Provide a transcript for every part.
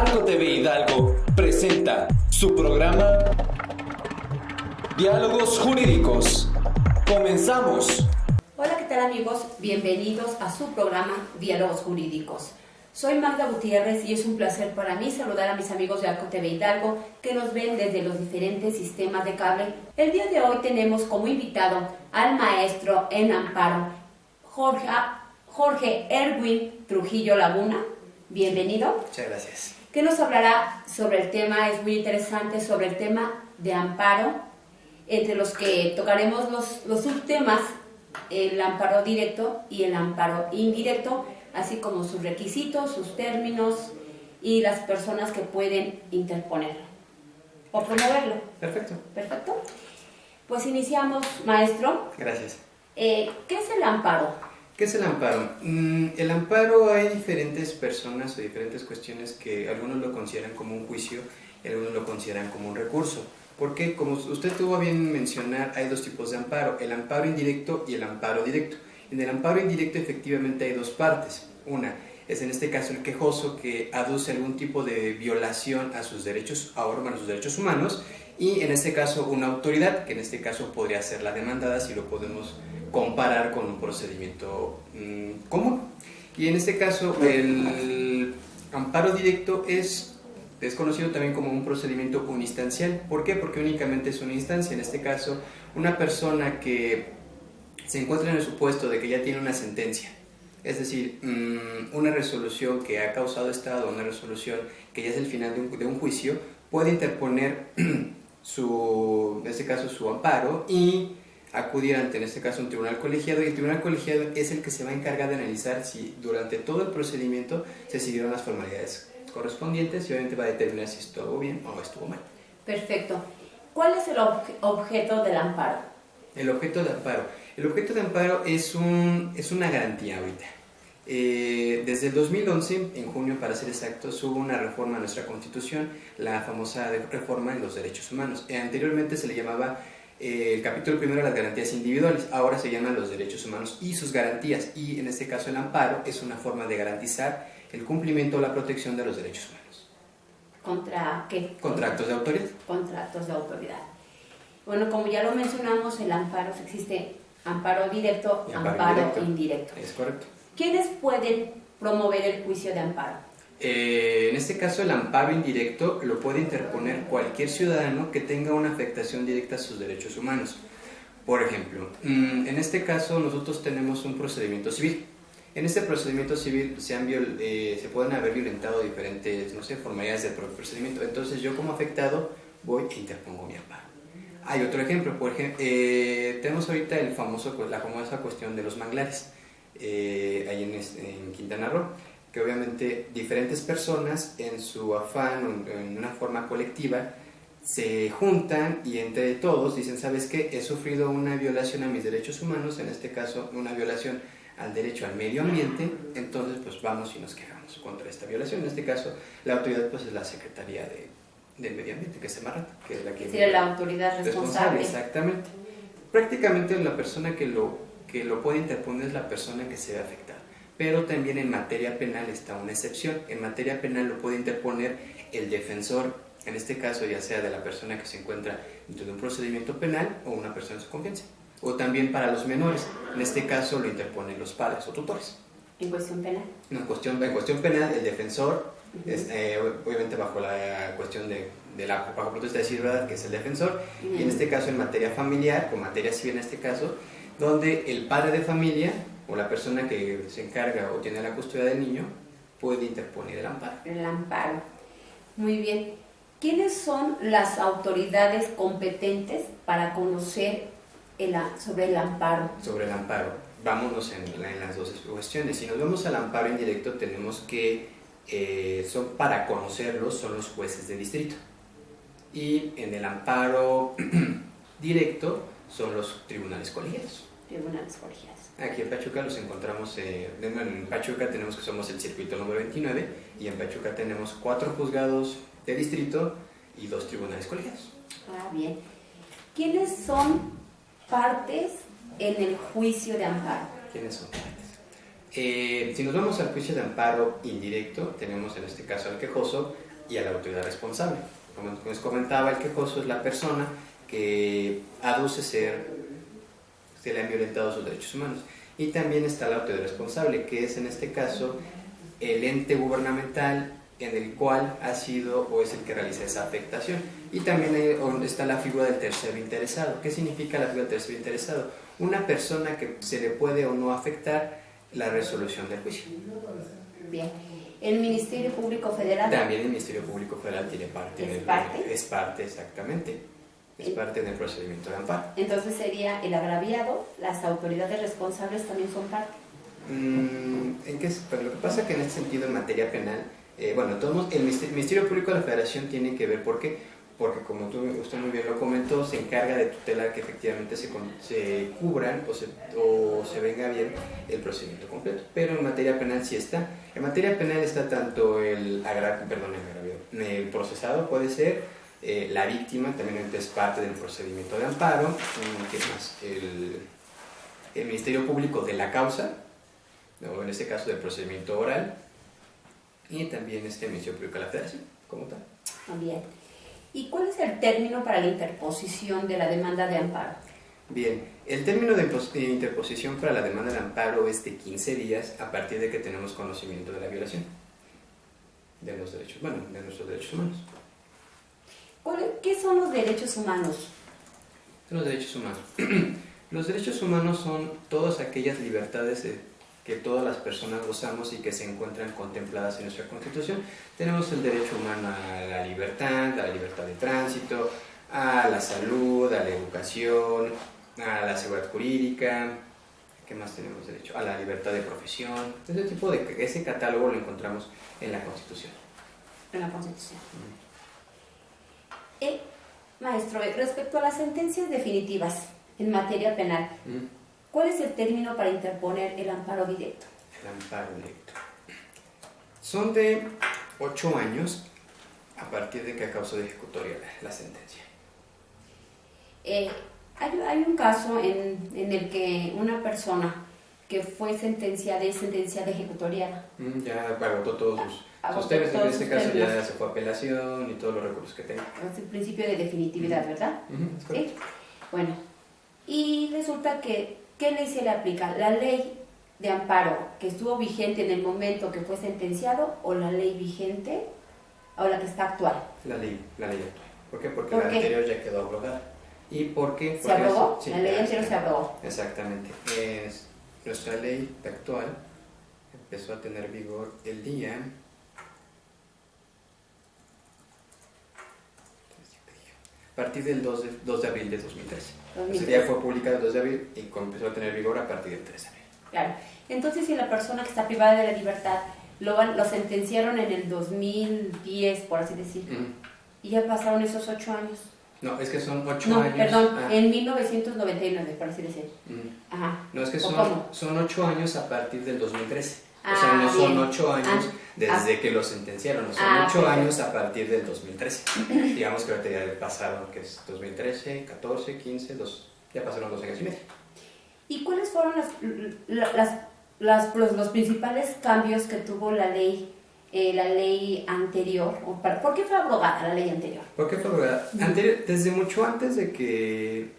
Arco TV Hidalgo presenta su programa Diálogos Jurídicos. ¡Comenzamos! Hola, ¿qué tal amigos? Bienvenidos a su programa Diálogos Jurídicos. Soy Magda Gutiérrez y es un placer para mí saludar a mis amigos de Arco TV Hidalgo que nos ven desde los diferentes sistemas de cable. El día de hoy tenemos como invitado al maestro en amparo, Jorge Erwin Trujillo Laguna. Bienvenido. Muchas gracias. Que nos hablará sobre el tema, es muy interesante, sobre el tema de amparo, entre los que tocaremos los subtemas, el amparo directo y el amparo indirecto, así como sus requisitos, sus términos y las personas que pueden interponerlo o promoverlo. Perfecto. Perfecto. Pues iniciamos, maestro. Gracias. ¿Qué es el amparo? ¿Qué es el amparo? El amparo, hay diferentes personas o diferentes cuestiones que algunos lo consideran como un juicio y algunos lo consideran como un recurso. Porque, como usted tuvo a bien mencionar, hay dos tipos de amparo, el amparo indirecto y el amparo directo. En el amparo indirecto efectivamente hay dos partes. Una es en este caso el quejoso, que aduce algún tipo de violación a sus derechos, a sus derechos humanos, y en este caso una autoridad, que en este caso podría ser la demandada si lo podemos comparar con un procedimiento común. Y en este caso el amparo directo es conocido también como un procedimiento uninstancial. ¿Por qué? Porque únicamente es una instancia. En este caso, una persona que se encuentra en el supuesto de que ya tiene una sentencia, es decir, una resolución que ha causado estado, una resolución que ya es el final de un juicio, puede interponer en este caso su amparo y acudir ante, en este caso, un tribunal colegiado, y el tribunal colegiado es el que se va a encargar de analizar si durante todo el procedimiento se siguieron las formalidades correspondientes y obviamente va a determinar si estuvo bien o estuvo mal. Perfecto. ¿Cuál es el objeto del amparo? El objeto de amparo. El objeto de amparo es una garantía ahorita. Desde el 2011, en junio para ser exactos, hubo una reforma a nuestra Constitución, la famosa reforma en los derechos humanos. Anteriormente se le llamaba el capítulo primero de las garantías individuales, ahora se llaman los derechos humanos y sus garantías, y en este caso el amparo es una forma de garantizar el cumplimiento o la protección de los derechos humanos. ¿Contra qué? Contra actos de autoridad. Contra actos de autoridad. Bueno, como ya lo mencionamos, el amparo, existe amparo directo, y amparo indirecto. Es correcto. ¿Quiénes pueden promover el juicio de amparo? En este caso, el amparo indirecto lo puede interponer cualquier ciudadano que tenga una afectación directa a sus derechos humanos. Por ejemplo, en este caso nosotros tenemos un procedimiento civil. En este procedimiento civil se pueden haber violentado diferentes, formalidades del propio procedimiento. Entonces yo, como afectado, voy e interpongo mi amparo. Hay otro ejemplo, por ejemplo, tenemos ahorita la famosa cuestión de los manglares, ahí en Quintana Roo, que obviamente diferentes personas en su afán, en una forma colectiva, se juntan y entre todos dicen: ¿sabes qué? He sufrido una violación a mis derechos humanos, en este caso una violación al derecho al medio ambiente, entonces pues vamos y nos quejamos contra esta violación. En este caso la autoridad pues es la Secretaría del Medio Ambiente, que es Semarnat, que es la que sería la autoridad responsable. Exactamente. Prácticamente la persona que lo puede interponer es la persona que se ve afectada. Pero también en materia penal está una excepción. En materia penal lo puede interponer el defensor, en este caso ya sea de la persona que se encuentra dentro de un procedimiento penal o una persona de su confianza. O también para los menores, en este caso lo interponen los padres o tutores. ¿En cuestión penal? En cuestión penal, el defensor, obviamente bajo la cuestión bajo protesta de decir verdad, que es el defensor, y en este caso en materia familiar, o materia civil en este caso, donde el padre de familia o la persona que se encarga o tiene la custodia del niño puede interponer el amparo. El amparo. Muy bien. ¿Quiénes son las autoridades competentes para conocer sobre el amparo? Sobre el amparo, vámonos en las dos cuestiones. Si nos vamos al amparo indirecto, tenemos que para conocerlos son los jueces de distrito. Y en el amparo directo son los tribunales colegiados. Tribunales colegiados. Aquí en Pachuca los encontramos, en Pachuca tenemos que somos el circuito número 29, y en Pachuca tenemos 4 juzgados de distrito y 2 tribunales colegiados. Ah, bien. ¿Quiénes son partes en el juicio de amparo? ¿Quiénes son partes? Si nos vamos al juicio de amparo indirecto, tenemos en este caso al quejoso, y a la autoridad responsable. Como les comentaba, el quejoso es la persona que aduce se le han violentado sus derechos humanos. Y también está la autoridad responsable, que es en este caso el ente gubernamental en el cual ha sido o es el que realiza esa afectación. Y también está la figura del tercero interesado. ¿Qué significa la figura del tercero interesado? Una persona que se le puede o no afectar la resolución del juicio. Bien. ¿El Ministerio Público Federal? También el Ministerio Público Federal tiene parte. ¿Es parte? Es parte, exactamente. Es parte del procedimiento de amparo. Entonces sería el agraviado, las autoridades responsables también son parte. Pero lo que pasa es que en este sentido, en materia penal, el Ministerio Público de la Federación tiene que ver por qué. Porque como usted muy bien lo comentó, se encarga de tutelar que efectivamente se cubran o se venga bien el procedimiento completo. Pero en materia penal sí está. En materia penal está tanto el procesado, puede ser, la víctima, también es parte del procedimiento de amparo, ¿qué más? El Ministerio Público de la causa, o en este caso del procedimiento oral, y también el Ministerio Público de la Federación, como tal. Bien. ¿Y cuál es el término para la interposición de la demanda de amparo? Bien, el término de interposición para la demanda de amparo es de 15 días a partir de que tenemos conocimiento de la violación de los derechos, de nuestros derechos humanos. ¿Qué son los derechos humanos? Los derechos humanos. Los derechos humanos son todas aquellas libertades que todas las personas gozamos y que se encuentran contempladas en nuestra Constitución. Tenemos el derecho humano a la libertad de tránsito, a la salud, a la educación, a la seguridad jurídica. ¿Qué más tenemos derecho? A la libertad de profesión. Ese catálogo lo encontramos en la Constitución. En la Constitución. Maestro, respecto a las sentencias definitivas en materia penal, ¿cuál es el término para interponer el amparo directo? El amparo directo. Son de 8 años a partir de que a causa de ejecutoria la sentencia. Hay un caso en el que una persona que fue sentenciada es sentenciada ejecutoriada. Ya agotó todos sus términos. En este caso ya se fue a apelación y todos los recursos que tenga. Es el principio de definitividad, ¿verdad? Es correcto. ¿Sí? Bueno, y resulta que, ¿qué ley se le aplica? ¿La ley de amparo que estuvo vigente en el momento que fue sentenciado o la ley vigente o la que está actual? La ley actual. ¿Por qué? Porque la anterior ya quedó abrogada. ¿Y por qué? ¿Se abrogó? Sí, la ley anterior se abrogó. Exactamente. Nuestra ley actual empezó a tener vigor el día... a partir del 2 de abril de 2013. Ese día fue publicado el 2 de abril y empezó a tener vigor a partir del 3 de abril. Claro. Entonces, si la persona que está privada de la libertad lo sentenciaron en el 2010, por así decir, y ya pasaron esos 8 años. No, es que son 8 años. Perdón, en 1999, por así decir. Ajá. No, es que son 8 años a partir del 2013. O sea, no bien. son 8 años desde que lo sentenciaron, son 8 años a partir del 2013. Digamos que ahorita ya pasaron, que es 2013, 14, 15, ya pasaron 2 años y medio. ¿Y cuáles fueron los principales cambios que tuvo la ley anterior? ¿Por qué fue abrogada la ley anterior? ¿Por qué fue abrogada? Desde mucho antes de que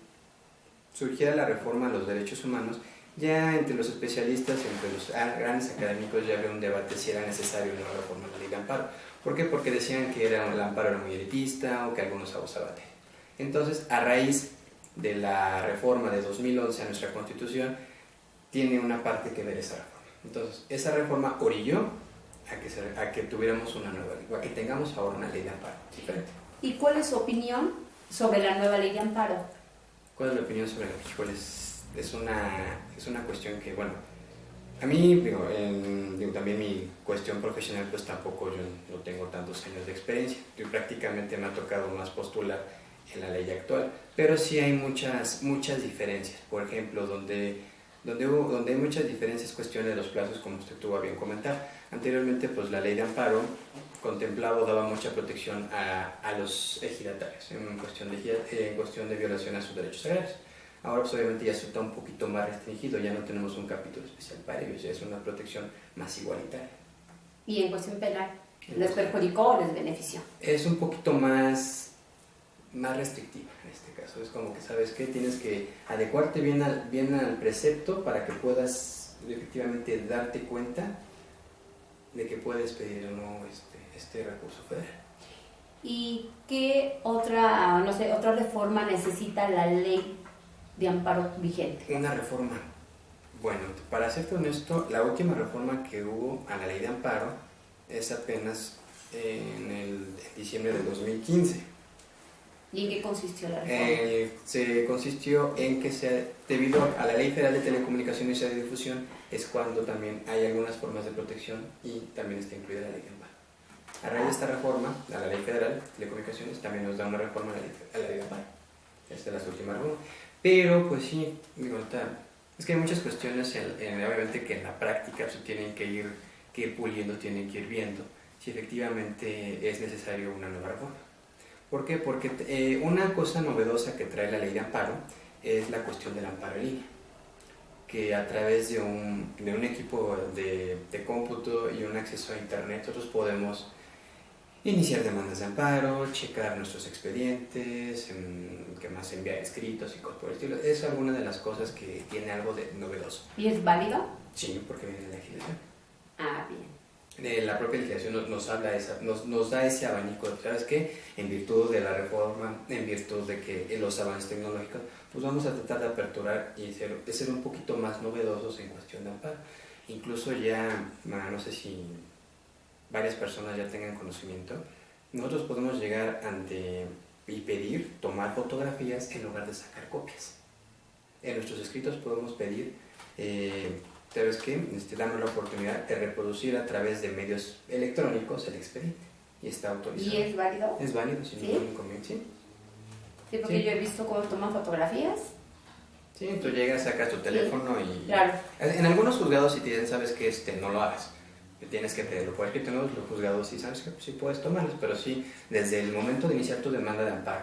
surgiera la reforma a los derechos humanos, ya entre los especialistas, entre los grandes académicos, ya había un debate si era necesario una reforma de la ley de amparo. ¿Por qué? Porque decían que el amparo era muy elitista o que algunos abusaban de él. Entonces, a raíz de la reforma de 2011 a nuestra Constitución, tiene una parte que ver esa reforma. Entonces, esa reforma orilló a que tuviéramos una nueva ley, o a que tengamos ahora una ley de amparo diferente. ¿Y cuál es su opinión sobre la nueva ley de amparo? ¿Cuál es la opinión sobre la ley? Es una cuestión que, a mí, también mi cuestión profesional, pues tampoco yo no tengo tantos años de experiencia. Yo prácticamente me ha tocado más postular en la ley actual, pero sí hay muchas diferencias. Por ejemplo, donde hay muchas diferencias, cuestiones de los plazos, como usted tuvo a bien comentar. Anteriormente, pues la ley de amparo contemplaba o daba mucha protección a los ejidatarios en cuestión de violación a sus derechos agrarios. Ahora, pues obviamente ya está un poquito más restringido, ya no tenemos un capítulo especial para ellos, ya es una protección más igualitaria. ¿Y en cuestión penal? ¿Les perjudicó o les benefició? Es un poquito más restrictiva en este caso. Es como que, ¿sabes qué? Tienes que adecuarte bien al precepto para que puedas efectivamente darte cuenta de que puedes pedir o no este recurso federal. ¿Y qué otra reforma necesita la ley de amparo vigente? Una reforma. Bueno, para serte honesto, la última reforma que hubo a la ley de amparo es apenas en diciembre de 2015. ¿Y en qué consistió la reforma? Se consistió en que debido a la Ley Federal de Telecomunicaciones y Radiodifusión es cuando también hay algunas formas de protección y también está incluida la ley de amparo. A raíz de esta reforma, a la Ley Federal de Telecomunicaciones también nos da una reforma a la ley de amparo. Esta es la última reforma. Pero pues sí, digo, es que hay muchas cuestiones, obviamente que en la práctica se tienen que ir puliendo, tienen que ir viendo si efectivamente es necesario una nueva reforma. ¿Por qué? Porque una cosa novedosa que trae la ley de amparo es la cuestión del amparo en línea, que a través de un equipo de cómputo y un acceso a internet nosotros podemos iniciar demandas de amparo, checar nuestros expedientes, que más enviar escritos y cosas por el estilo. Es alguna de las cosas que tiene algo de novedoso. ¿Y es válido? Sí, porque viene de la legislación. Ah, bien. La propia legislación nos da ese abanico, ¿sabes qué? En virtud de la reforma, en virtud de que los avances tecnológicos, pues vamos a tratar de aperturar y de ser un poquito más novedosos en cuestión de amparo. Incluso ya, no sé si varias personas ya tengan conocimiento, nosotros podemos llegar y pedir tomar fotografías en lugar de sacar copias. En nuestros escritos podemos pedir, ¿sabes qué? Damos la oportunidad de reproducir a través de medios electrónicos el expediente y está autorizado. ¿Y es válido? Es válido, sin ningún inconveniente, sí. Sí, porque Sí. yo he visto cómo toman fotografías. Sí, tú llegas, sacas tu teléfono y... Claro. En algunos juzgados si te dicen, ¿sabes qué? No lo hagas. Tienes que pedirlo. Por escrito en los juzgados sí, ¿sabes qué? Pues sí puedes tomarlos, pero sí, desde el momento de iniciar tu demanda de amparo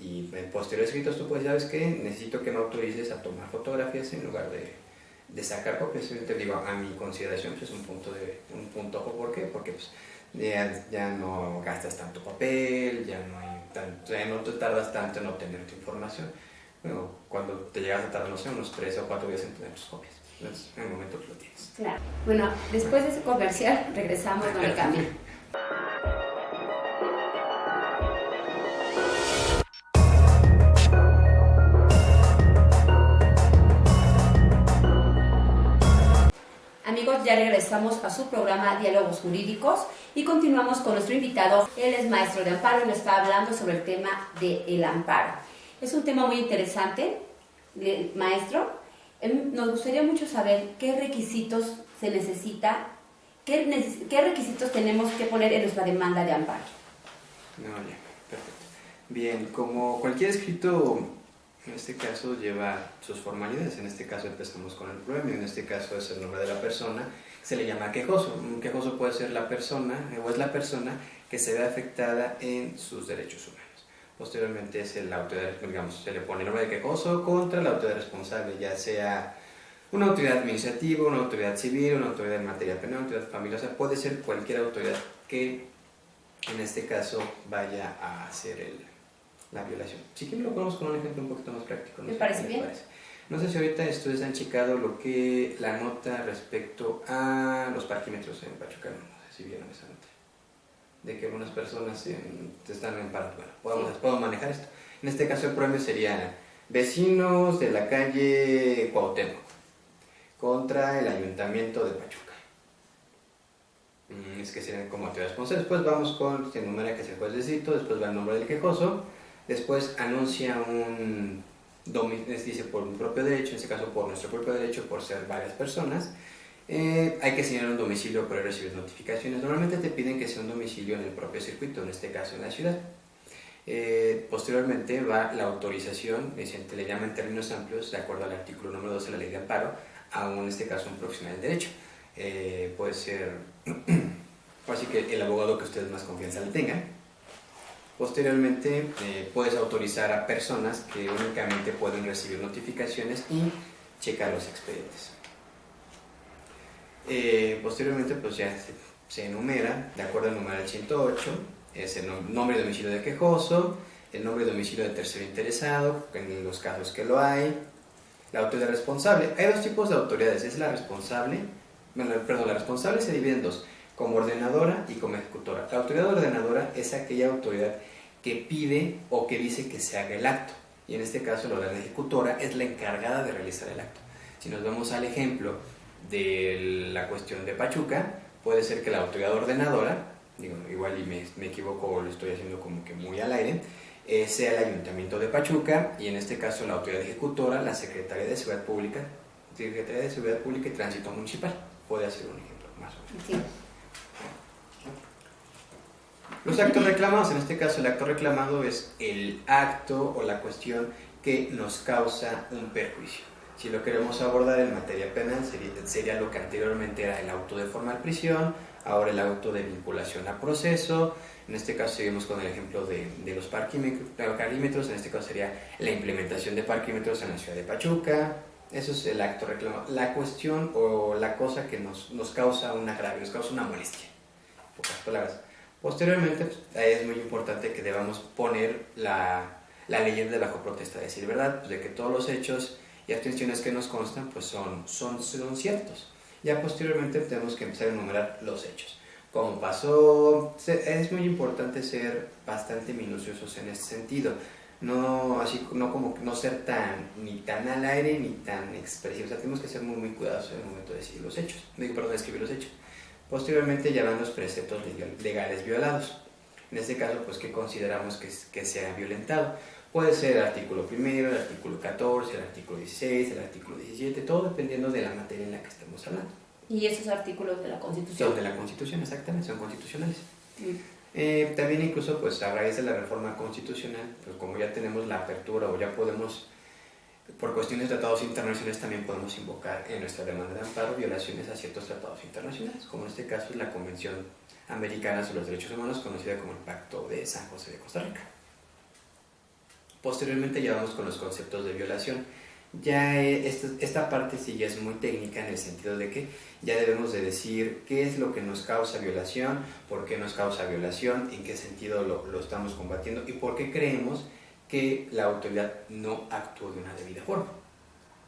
y en posteriores escritos tú puedes, ¿sabes qué? Necesito que me autorices a tomar fotografías en lugar de sacar copias. Te digo, a mi consideración pues es un punto ojo. ¿Por qué? Porque pues, ya no gastas tanto papel, ya no te tardas tanto en obtener tu información. Bueno, cuando te llegas a tardar, no sé, unos 3 o 4 días en tener tus copias. Entonces, en el momento que lo tienes. Claro. Bueno, después de ese comercial regresamos con el cambio. Amigos, ya regresamos a su programa Diálogos Jurídicos y continuamos con nuestro invitado. Él es maestro de amparo y nos está hablando sobre el tema del amparo. Es un tema muy interesante, maestro. Nos gustaría mucho saber qué requisitos se necesita, qué requisitos tenemos que poner en nuestra demanda de amparo. No, ya, perfecto. Bien, como cualquier escrito, en este caso lleva sus formalidades. En este caso empezamos con el premio, en este caso es el nombre de la persona, se le llama quejoso. Un quejoso puede ser la persona, o es la persona que se ve afectada en sus derechos humanos. Posteriormente es la autoridad, digamos, se le pone el nombre de quejoso contra la autoridad responsable, ya sea una autoridad administrativa, una autoridad civil, una autoridad en materia penal, una autoridad familiar, o sea, puede ser cualquier autoridad que en este caso vaya a hacer la violación. Si quieren lo ponemos con un ejemplo un poquito más práctico. ¿Me parece bien? No sé si ahorita ustedes han checado la nota respecto a los parquímetros en Pachuca, no sé si vieron esa nota, de que algunas personas se están en paro. Bueno, podemos manejar esto. En este caso el premio sería vecinos de la calle Cuauhtémoc contra el ayuntamiento de Pachuca. Es que serían como autoridades responsables. Después vamos con, se enumera que es el juez de distrito, después va el nombre del quejoso, después anuncia dice por un propio derecho, en este caso por nuestro propio derecho, por ser varias personas. Hay que señalar un domicilio para recibir notificaciones. Normalmente te piden que sea un domicilio en el propio circuito, en este caso en la ciudad. Posteriormente va la autorización, se le llama en términos amplios, de acuerdo al artículo número 12 de la Ley de Amparo, en este caso un profesional del derecho. Puede ser, así que el abogado que ustedes más confianza le tengan. Posteriormente puedes autorizar a personas que únicamente pueden recibir notificaciones y checar los expedientes. Posteriormente pues ya se enumera de acuerdo al numeral 108, es el nombre de domicilio del quejoso, el nombre de domicilio del tercero interesado, en los casos que lo hay, la autoridad responsable. Hay dos tipos de autoridades, es la responsable, la responsable se divide en dos, como ordenadora y como ejecutora. La autoridad ordenadora es aquella autoridad que pide o que dice que se haga el acto, y en este caso la autoridad ejecutora es la encargada de realizar el acto. Si nos vamos al ejemplo de la cuestión de Pachuca, puede ser que la autoridad ordenadora, digo, igual y me equivoco o lo estoy haciendo como que muy al aire, sea el Ayuntamiento de Pachuca, y en este caso la autoridad ejecutora, la Secretaría de Seguridad Pública y Tránsito Municipal. Puede ser un ejemplo más o menos. Sí. Los actos reclamados, en este caso el acto reclamado es el acto o la cuestión que nos causa un perjuicio. Si lo queremos abordar en materia penal, sería lo que anteriormente era el auto de formal prisión, ahora el auto de vinculación a proceso. En este caso seguimos con el ejemplo de los parquímetros, en este caso sería la implementación de parquímetros en la ciudad de Pachuca. Eso es el acto reclamado, la cuestión o la cosa que nos causa un agravio, nos causa una molestia, en pocas palabras. Posteriormente, es muy importante que debamos poner la leyenda de bajo protesta de decir verdad, pues de que todos los hechos y abstenciones que nos constan pues son ciertos. Ya posteriormente tenemos que empezar a enumerar los hechos. Como pasó, es muy importante ser bastante minuciosos en este sentido. No ser ni tan al aire ni tan expresivos. O sea, tenemos que ser muy cuidadosos en el momento de decir los hechos. De escribir los hechos. Posteriormente ya van los preceptos legales violados. En este caso, pues, ¿qué consideramos que se ha violentado? Puede ser el artículo 1, el artículo 14, el artículo 16, el artículo 17, todo dependiendo de la materia en la que estemos hablando. ¿Y esos artículos de la Constitución? Son de la Constitución, exactamente, son constitucionales. También incluso, pues, a raíz de la reforma constitucional, pues como ya tenemos la apertura o ya podemos, por cuestiones de tratados internacionales, también podemos invocar en nuestra demanda de amparo violaciones a ciertos tratados internacionales, como en este caso es la Convención Americana sobre los Derechos Humanos, conocida como el Pacto de San José de Costa Rica. Posteriormente ya vamos con los conceptos de violación. Ya esta parte sí ya es muy técnica en el sentido de que ya debemos de decir qué es lo que nos causa violación, por qué nos causa violación, en qué sentido lo estamos combatiendo y por qué creemos que la autoridad no actuó de una debida forma.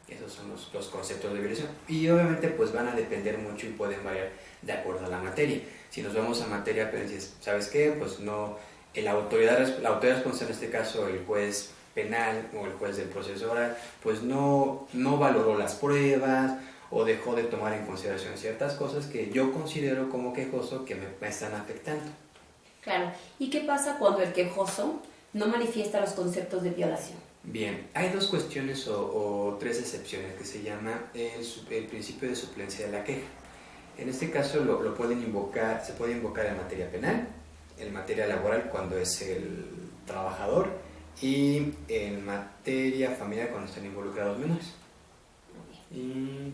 Esos son los conceptos de violación. Y obviamente pues van a depender mucho y pueden variar de acuerdo a la materia. Si nos vamos a materia, pero dices, ¿sabes qué? Pues no, la autoridad responsable, en este caso el juez penal o el juez del proceso oral, pues no valoró las pruebas o dejó de tomar en consideración ciertas cosas que yo considero como quejoso que me están afectando. Claro. ¿Y qué pasa cuando el quejoso no manifiesta los conceptos de violación? Bien, hay dos cuestiones o tres excepciones que se llama el principio de suplencia de la queja. En este caso lo pueden invocar, se puede invocar en materia penal, en materia laboral cuando es el trabajador y en materia familiar cuando están involucrados menores. Y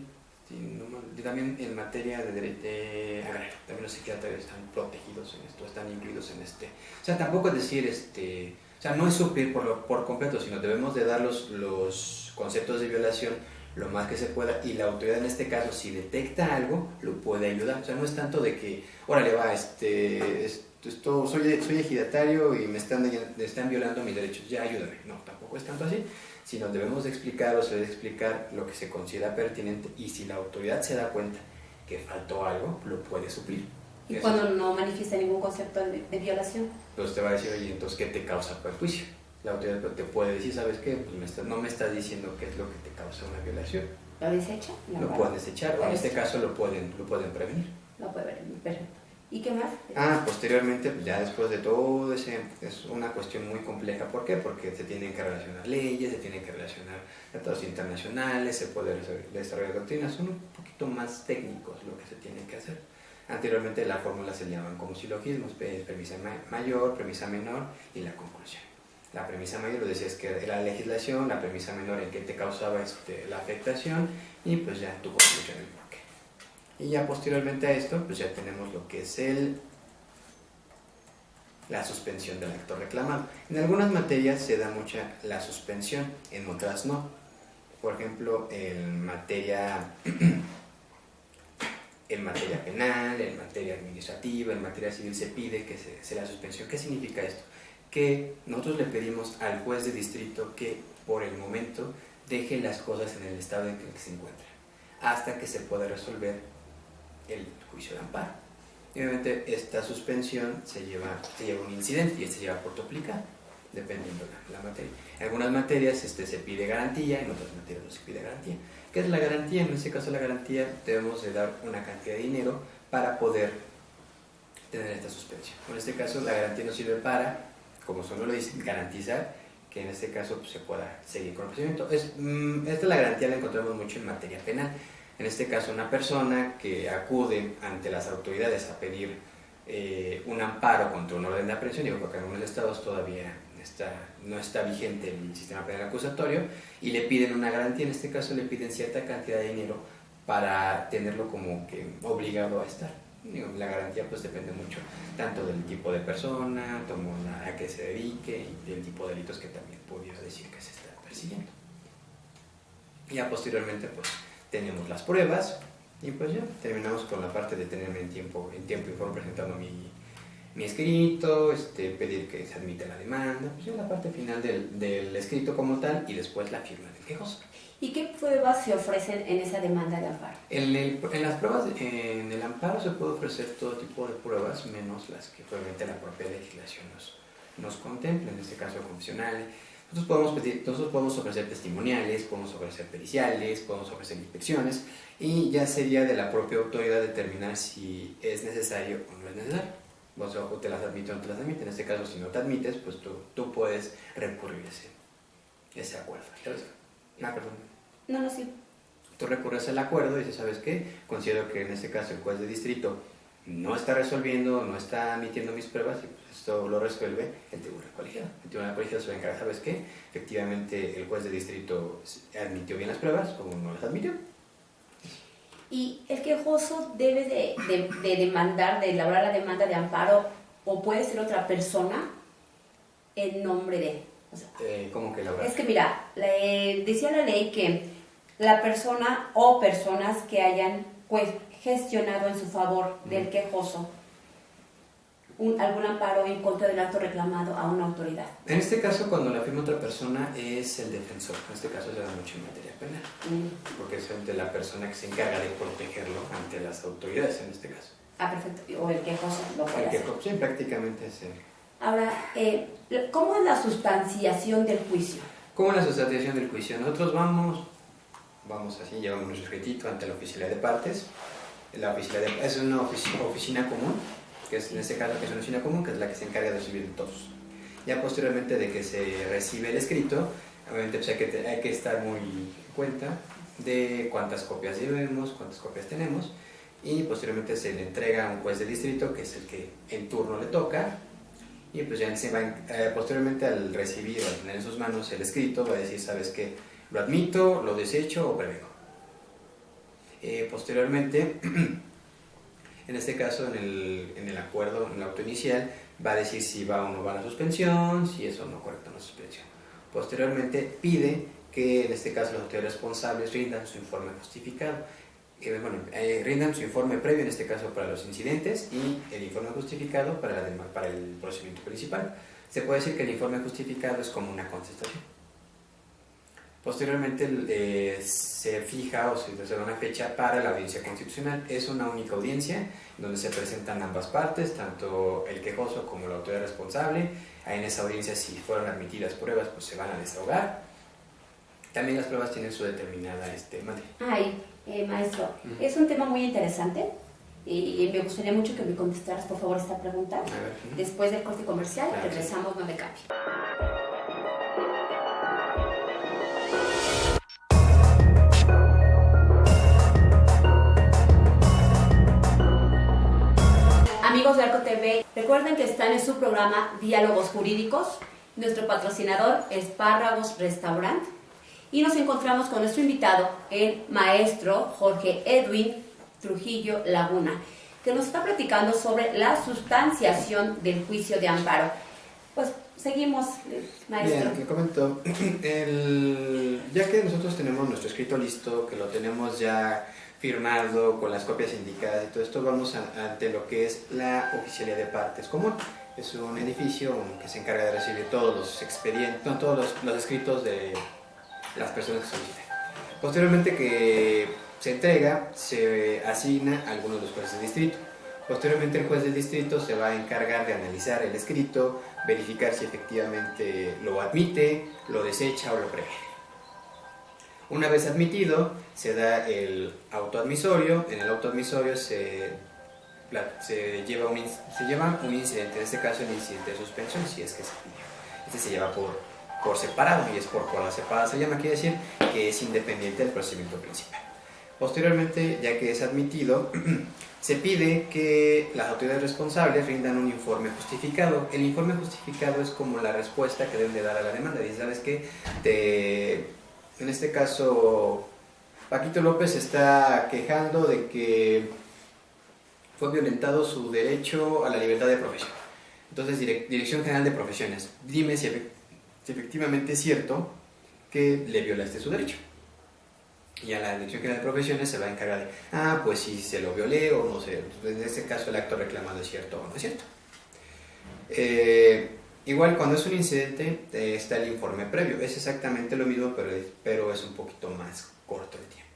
también en materia de derecho agrario, también los psiquiatras están protegidos en esto, están incluidos en este. O sea, tampoco es decir, o sea, no es suplir por completo, sino debemos de dar los conceptos de violación lo más que se pueda, y la autoridad en este caso, si detecta algo, lo puede ayudar. O sea, no es tanto de que, órale va, soy ejidatario y me están violando mis derechos, ya ayúdame. No, tampoco es tanto así, sino debemos de explicar o se debe explicar lo que se considera pertinente, y si la autoridad se da cuenta que faltó algo, lo puede suplir. ¿Y cuando no manifiesta ningún concepto de violación? Entonces te va a decir, oye, entonces, ¿qué te causa perjuicio? La autoridad te puede decir, ¿sabes qué? Pues no me estás diciendo qué es lo que te causa una violación. ¿Lo desecha? Lo pueden desechar, o en este caso lo pueden prevenir. Lo puede prevenir, perfecto. ¿Y qué más? Posteriormente, ya después de todo es una cuestión muy compleja. ¿Por qué? Porque se tienen que relacionar leyes, se tienen que relacionar tratados internacionales, se puede desarrollar doctrinas, son un poquito más técnicos lo que se tiene que hacer. Anteriormente las fórmulas se llamaban como silogismos, premisa mayor, premisa menor y la conclusión. La premisa mayor lo decías que era la legislación, la premisa menor en que te causaba la afectación, y pues ya tu conclusión el porqué. Y ya posteriormente a esto, pues ya tenemos lo que es la suspensión del acto reclamado. En algunas materias se da mucha la suspensión, en otras no. Por ejemplo, en materia En materia penal, en materia administrativa, en materia civil se pide que se la suspensión. ¿Qué significa esto? Que nosotros le pedimos al juez de distrito que por el momento deje las cosas en el estado en que se encuentran hasta que se pueda resolver el juicio de amparo. Y obviamente esta suspensión se lleva un incidente y este se lleva por duplicado, dependiendo de la materia. En algunas materias se pide garantía, en otras materias no se pide garantía. ¿Qué es la garantía? En este caso la garantía debemos de dar una cantidad de dinero para poder tener esta suspensión. En este caso la garantía nos sirve para, como su nombre lo dice, garantizar que en este caso pues, se pueda seguir con el procedimiento. Esta la garantía la encontramos mucho en materia penal. En este caso una persona que acude ante las autoridades a pedir un amparo contra un orden de aprehensión, digo porque en algunos estados todavía no está vigente el sistema penal acusatorio, y le piden una garantía. En este caso le piden cierta cantidad de dinero para tenerlo como que obligado a estar. La garantía pues depende mucho tanto del tipo de persona, como a qué se dedique y del tipo de delitos que también pudiera decir que se está persiguiendo. Y ya posteriormente pues tenemos las pruebas y pues ya terminamos con la parte de tenerme en tiempo y forma presentando mi escrito, pedir que se admita la demanda, pues ya la parte final del escrito como tal y después la firma del quejoso. ¿Y qué pruebas se ofrecen en esa demanda de amparo? En las pruebas, en el amparo se puede ofrecer todo tipo de pruebas, menos las que obviamente la propia legislación nos contempla, en este caso confesionales. Nosotros podemos ofrecer testimoniales, podemos ofrecer periciales, podemos ofrecer inspecciones, y ya sería de la propia autoridad determinar si es necesario o no es necesario. O te las admite o no te las admite. En este caso, si no te admites, pues tú puedes recurrir ese acuerdo. Perdón. No, sí. Tú recurres al acuerdo y dices, ¿sabes qué? Considero que en este caso el juez de distrito no está resolviendo, no está admitiendo mis pruebas, y pues esto lo resuelve el tribunal colegiado. El tribunal colegiado se va a encargar, ¿sabes qué? Efectivamente el juez de distrito admitió bien las pruebas, como no las admitió. ¿Y el quejoso debe de demandar, de elaborar la demanda de amparo, o puede ser otra persona en nombre de? O sea, ¿Cómo que elaborar? es que mira, decía la ley que la persona o personas que hayan gestionado en su favor del quejoso algún amparo en contra del acto reclamado a una autoridad. En este caso, cuando la firma otra persona, es el defensor. En este caso se da mucho en materia penal, porque es ante la persona que se encarga de protegerlo ante las autoridades, en este caso. Ah, perfecto. O el quejoso lo puede hacer. Sí, prácticamente es Ahora, ¿cómo es la sustanciación del juicio? ¿Cómo es la sustanciación del juicio? Nosotros vamos así, llevamos nuestro escritito ante la oficialidad de partes. Es una oficina común, que es en este caso que es una oficina común, que es la que se encarga de recibir todos. Ya posteriormente de que se recibe el escrito, obviamente pues hay que estar muy en cuenta de cuántas copias llevemos, cuántas copias tenemos, y posteriormente se le entrega a un juez de distrito, que es el que en turno le toca, y pues ya posteriormente al recibir o al tener en sus manos el escrito, va a decir, ¿sabes qué? Lo admito, lo desecho o prevengo. Posteriormente, en este caso, en el acuerdo, en el auto inicial, va a decir si va o no va a la suspensión, si es o no correcto la suspensión. Posteriormente, pide que en este caso los autoridades responsables rindan su informe justificado. Rindan su informe previo, en este caso para los incidentes, y el informe justificado para el procedimiento principal. Se puede decir que el informe justificado es como una contestación. Posteriormente se fija o se reserva una fecha para la audiencia constitucional. Es una única audiencia donde se presentan ambas partes, tanto el quejoso como la autoridad responsable. Ahí en esa audiencia, si fueron admitidas pruebas, pues se van a desahogar. También las pruebas tienen su determinada materia. Ay, maestro, es un tema muy interesante y me gustaría mucho que me contestaras, por favor, esta pregunta. A ver. Después del corte comercial, Claro, regresamos, no me cambie. Amigos de Arco TV, recuerden que están en su programa Diálogos Jurídicos. Nuestro patrocinador es Espárragos Restaurant. Y nos encontramos con nuestro invitado, el maestro Jorge Edwin Trujillo Laguna, que nos está platicando sobre la sustanciación del juicio de amparo. Pues seguimos, maestro. Bien, le comento. Ya que nosotros tenemos nuestro escrito listo, que lo tenemos ya firmado con las copias indicadas y todo esto, vamos ante lo que es la oficialía de partes común. Es un edificio que se encarga de recibir todos los expedientes, no, todos los escritos de las personas que solicitan. Posteriormente que se entrega, se asigna a algunos de los jueces de distrito. Posteriormente el juez del distrito se va a encargar de analizar el escrito, verificar si efectivamente lo admite, lo desecha o lo previene. Una vez admitido, se da el auto-admisorio. En el auto-admisorio se lleva un incidente, en este caso el incidente de suspensión, si es que se pidió. Este se lleva por separado, y es por la separada se llama, quiere decir que es independiente del procedimiento principal. Posteriormente, ya que es admitido, se pide que las autoridades responsables rindan un informe justificado. El informe justificado es como la respuesta que deben de dar a la demanda. Y sabes que en este caso, Paquito López se está quejando de que fue violentado su derecho a la libertad de profesión. Entonces, Dirección General de Profesiones, dime si efectivamente es cierto que le violaste su derecho. Y a la Dirección General de Profesiones se va a encargar de, pues si se lo violé o no sé, en este caso el acto reclamado es cierto o no es cierto. Igual cuando es un incidente está el informe previo, es exactamente lo mismo, pero es un poquito más corto el tiempo.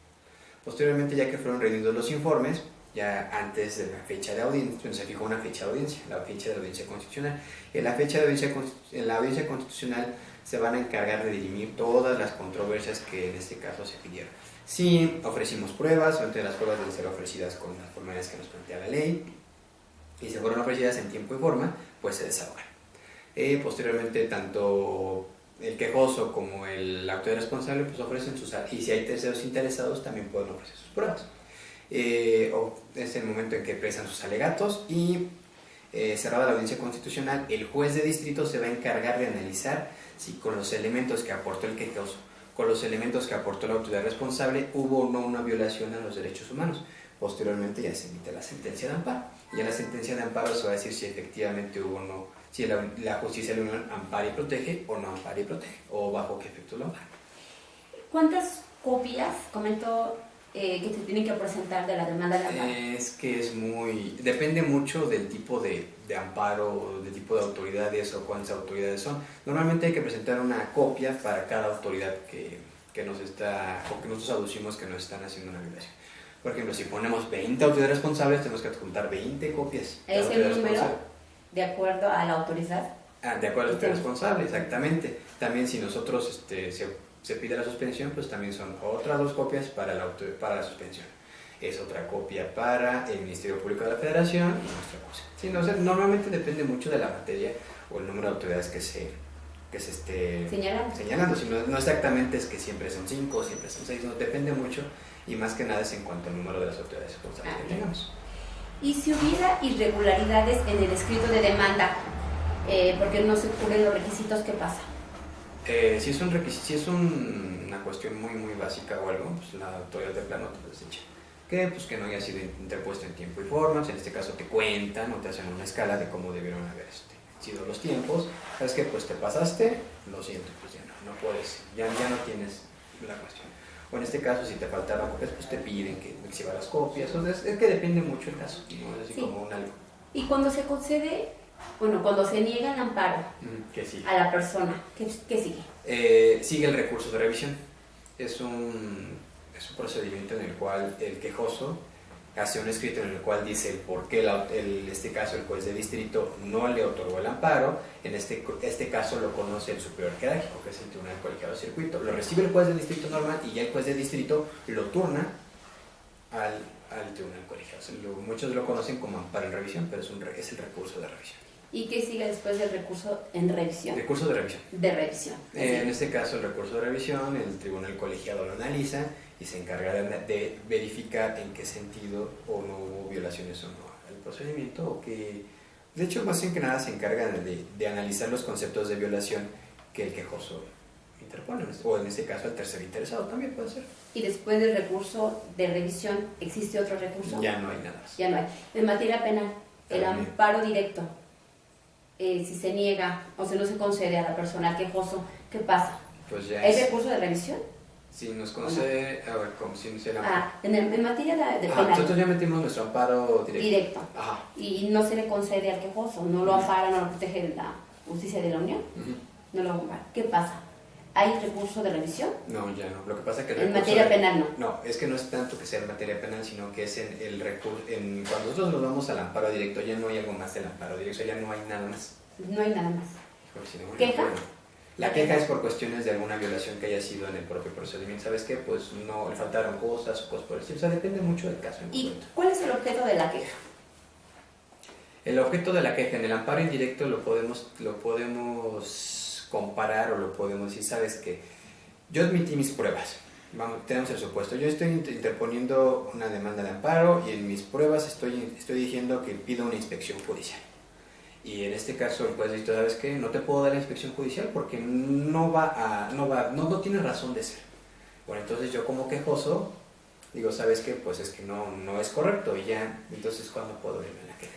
Posteriormente, ya que fueron reunidos los informes, ya antes de la fecha de audiencia, se fijó una fecha de audiencia, la fecha de audiencia constitucional. En la audiencia constitucional se van a encargar de dirimir todas las controversias que en este caso se pidieron. Si ofrecimos pruebas, obviamente las pruebas deben ser ofrecidas con las formalidades que nos plantea la ley, y si fueron ofrecidas en tiempo y forma, pues se desahogan. Posteriormente, tanto el quejoso como el autoridad responsable pues ofrecen y si hay terceros interesados también pueden ofrecer sus pruebas. Es el momento en que presentan sus alegatos y cerrada la audiencia constitucional, el juez de distrito se va a encargar de analizar si con los elementos que aportó el quejoso, con los elementos que aportó la autoridad responsable, hubo o no una violación a los derechos humanos. Posteriormente ya se emite la sentencia de amparo, y en la sentencia de amparo se va a decir si efectivamente hubo o no, si la justicia de la Unión ampara y protege o no ampara y protege, o bajo qué efecto lo ampara. ¿Cuántas copias, comentó, que se tienen que presentar de la demanda de amparo? Es que depende mucho del tipo de amparo, del tipo de autoridades o cuántas autoridades son. Normalmente hay que presentar una copia para cada autoridad que nosotros aducimos que nos están haciendo una violación. Por ejemplo, si ponemos 20 autoridades responsables, tenemos que adjuntar 20 copias. ¿Es el número de acuerdo a la autoridad? De acuerdo a la autoridad responsable, exactamente. También si nosotros se pide la suspensión, pues también son otras 2 copias para la suspensión. Es otra copia para el Ministerio Público de la Federación y nuestra cosa. Sí, normalmente depende mucho de la materia o el número de autoridades que se esté señalando. Si no exactamente es que siempre son 5, siempre son 6, no, depende mucho, y más que nada es en cuanto al número de las autoridades responsables que tengamos. Y si hubiera irregularidades en el escrito de demanda, porque no se cubren los requisitos, ¿qué pasa? Si es una cuestión muy muy básica o algo, pues la autoridad de plano te desecha. Que no haya sido interpuesto en tiempo y forma, pues en este caso te cuentan o te hacen una escala de cómo debieron haber sido los tiempos. ¿Sabes qué? Pues te pasaste, lo siento, pues ya no puedes, ya no tienes la cuestión. O en este caso, si te faltaban copias, pues te piden que exhiba las copias. Entonces, es que depende mucho el caso, ¿no? Es así, sí, como un algo. Y cuando se concede, cuando se niega el amparo a la persona, ¿qué sigue? Sigue el recurso de revisión. Es un procedimiento en el cual el quejoso hace un escrito en el cual dice el por qué, en este caso el juez de distrito no le otorgó el amparo. En este caso lo conoce el superior jerárquico, que es el Tribunal Colegiado de Circuito. Lo recibe el juez de distrito normal y ya el juez de distrito lo turna al Tribunal Colegiado. Muchos lo conocen como amparo en revisión, pero es el recurso de revisión. ¿Y qué sigue después del recurso en revisión? Recurso de revisión. De revisión. En este caso, el recurso de revisión, el Tribunal Colegiado lo analiza y se encarga de verificar en qué sentido o no hubo violaciones o no al procedimiento, o que, de hecho, más que nada se encarga de analizar los conceptos de violación que el quejoso interpone, o en este caso el tercer interesado también puede ser. ¿Y después del recurso de revisión existe otro recurso? Ya no hay nada más. Ya no hay. En materia penal, el amparo directo, si se niega o si no se concede a la persona, al quejoso, ¿qué pasa? Pues ya ¿Es recurso de revisión? Si nos concede, a ver, ¿cómo si se llama? En materia de penal. Nosotros ya metimos nuestro amparo directo. Ajá. Y no se le concede al quejoso, no lo ampara, no lo protege la justicia de la Unión, no lo ampara. ¿Qué pasa? ¿Hay recurso de revisión? No, ya no. Lo que pasa es que en materia penal no. No, es que no es tanto que sea en materia penal, sino que es en el recurso. Cuando nosotros nos vamos al amparo directo, ya no hay algo más del amparo directo, ya no hay nada más. No hay nada más. Si no, ¿Queja? Bueno, la queja es por cuestiones de alguna violación que haya sido en el propio procedimiento. ¿Sabes qué? Pues no, le faltaron cosas o cosas por el estilo. O sea, depende mucho del caso. ¿Y cuál es el objeto de la queja? El objeto de la queja en el amparo indirecto lo podemos comparar o lo podemos decir, ¿sabes qué? Yo admití mis pruebas. Tenemos el supuesto. Yo estoy interponiendo una demanda de amparo y en mis pruebas estoy diciendo que pido una inspección judicial. Y en este caso el juez dice, ¿sabes qué? No te puedo dar la inspección judicial porque no tiene razón de ser. Bueno, entonces yo como quejoso digo, ¿sabes qué? Pues es que no es correcto y ya, entonces ¿cuándo puedo irme a la queja?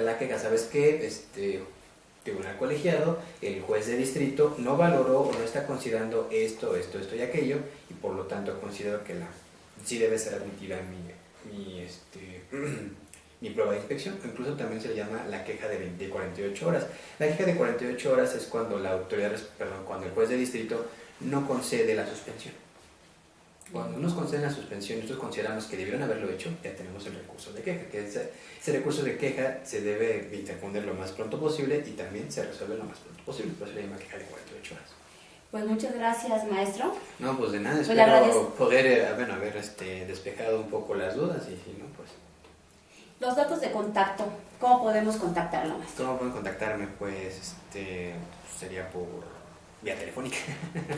La queja, ¿sabes qué? Tribunal colegiado, el juez de distrito no valoró o no está considerando esto y aquello y por lo tanto considero que sí debe ser admitida mi prueba de inspección, o incluso también se le llama la queja de 48 horas. La queja de 48 horas es cuando cuando el juez de distrito no concede la suspensión. Cuando nos conceden la suspensión, nosotros consideramos que debieron haberlo hecho, ya tenemos el recurso de queja, que ese recurso de queja se debe interponer lo más pronto posible y también se resuelve lo más pronto posible, por eso se llama queja de 48 horas. Pues muchas gracias, maestro. No, pues de nada, espero poder haber despejado un poco las dudas y si no, pues... Los datos de contacto, ¿cómo podemos contactarlo, maestro? ¿Cómo pueden contactarme? Pues sería por vía telefónica.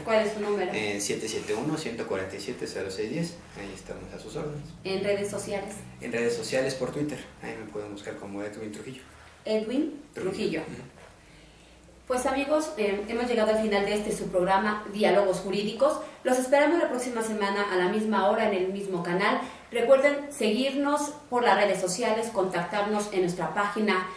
¿Cuál es su número? 771-147-0610, ahí estamos a sus órdenes. ¿En redes sociales? En redes sociales, por Twitter, ahí me pueden buscar como Edwin Trujillo. Edwin Trujillo. Pues amigos, hemos llegado al final de su programa Diálogos Jurídicos. Los esperamos la próxima semana a la misma hora en el mismo canal. Recuerden seguirnos por las redes sociales, contactarnos en nuestra página